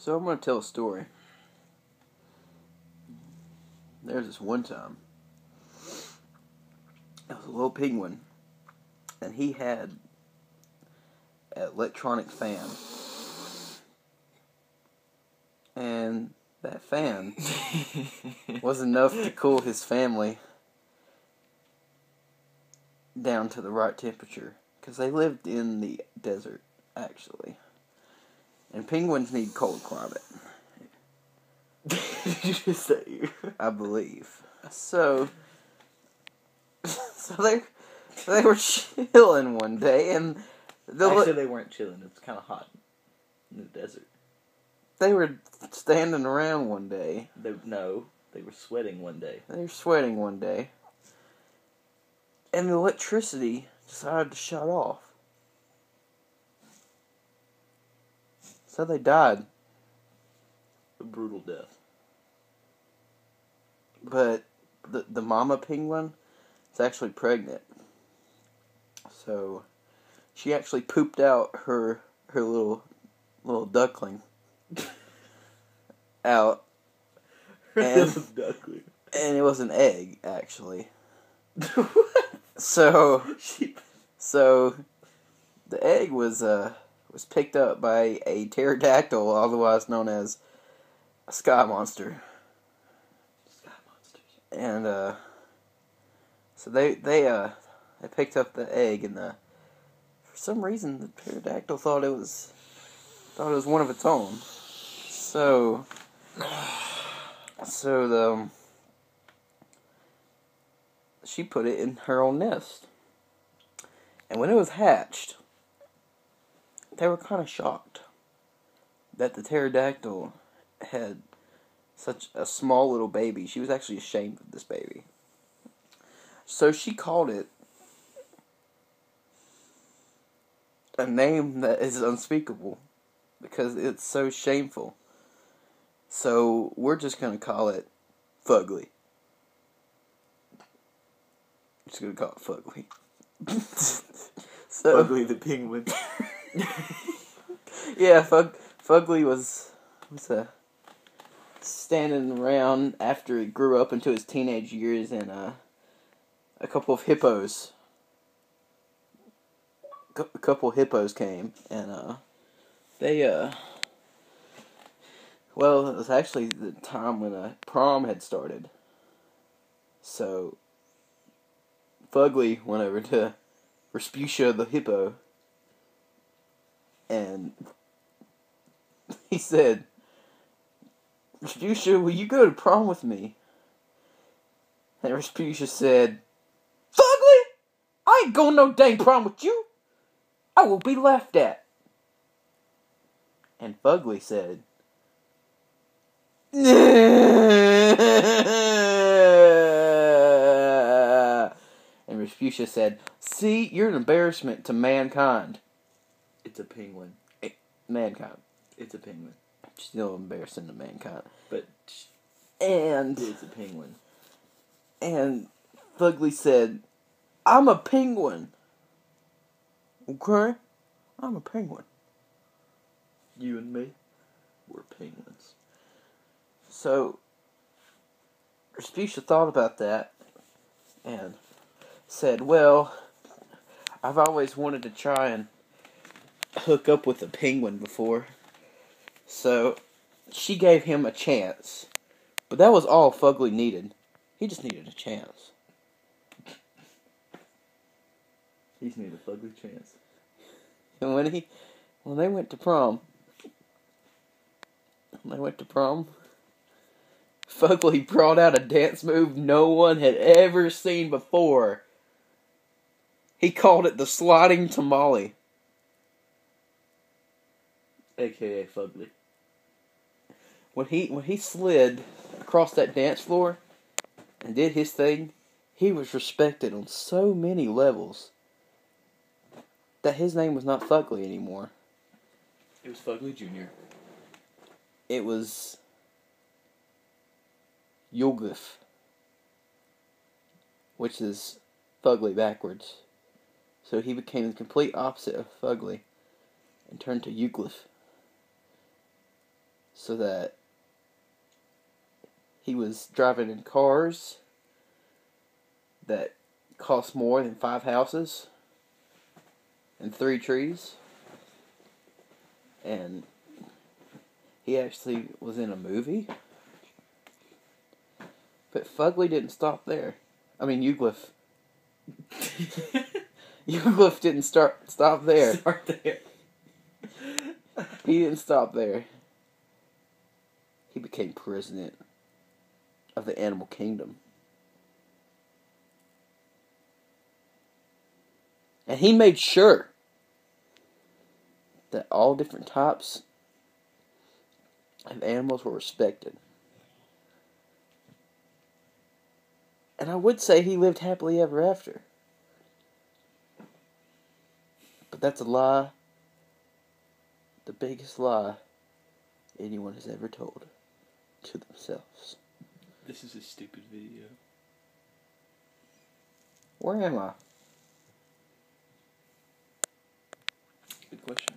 So I'm going to tell a story. There's this one time. There was a little penguin. And he had an electronic fan. And that fan was enough to cool his family down to the right temperature. Because they lived in the desert, actually. And penguins need cold climate. Did you just say? I believe. So they were chilling one day, and Actually, they weren't chilling. It's kind of hot in the desert. They were standing around one day. They were sweating one day. They were sweating one day, and the electricity decided to shut off. So they died. A brutal death. But the mama penguin is actually pregnant. So she actually pooped out her little duckling out. And, duckling. And it was an egg, actually. So the egg was picked up by a pterodactyl, otherwise known as a sky monster. Sky monsters. And so they picked up the egg, and for some reason the pterodactyl thought it was one of its own. So she put it in her own nest. And when it was hatched, they were kind of shocked that the pterodactyl had such a small little baby. She was actually ashamed of this baby. So she called it a name that is unspeakable because it's so shameful. So we're just going to call it Fugly. Just going to call it Fugly. Fugly the penguin. Yeah, Fugly was standing around after he grew up into his teenage years, and a couple of hippos. A couple of hippos came, and well, it was actually the time when prom had started. So Fugly went over to Respucia the hippo, and he said, "Respucia, will you go to prom with me?" And Respucia said, "Fugly, I ain't going no dang prom with you. I will be laughed at." And Fugly said, and Respucia said, "See, you're an embarrassment to mankind." It's a penguin. Mankind. It's a penguin. Still embarrassing to mankind. But And it's a penguin. And Fugly said, "I'm a penguin. Okay? I'm a penguin." You and me, we're penguins. So Respucia thought about that and said, "Well, I've always wanted to try and hook up with a penguin before." So she gave him a chance. But that was all Fugly needed. He just needed a chance. He's need a Fugly chance. And when they went to prom, Fugly brought out a dance move no one had ever seen before. He called it the sliding tamale. AKA Fugly. When he slid across that dance floor and did his thing, he was respected on so many levels that his name was not Fugly anymore. It was Fugly Jr. It was Yulgif, which is Fugly backwards. So he became the complete opposite of Fugly and turned to Euclif. so that he was driving in cars that cost more than 5 houses and 3 trees. And he actually was in a movie. But Fugly didn't stop there. I mean, Ugliff. Ugliff didn't stop there. Start there. He didn't stop there. He became president of the animal kingdom. And he made sure that all different types of animals were respected. And I would say he lived happily ever after. But that's a lie. The biggest lie anyone has ever told to themselves. This is a stupid video. Where am I? Good question.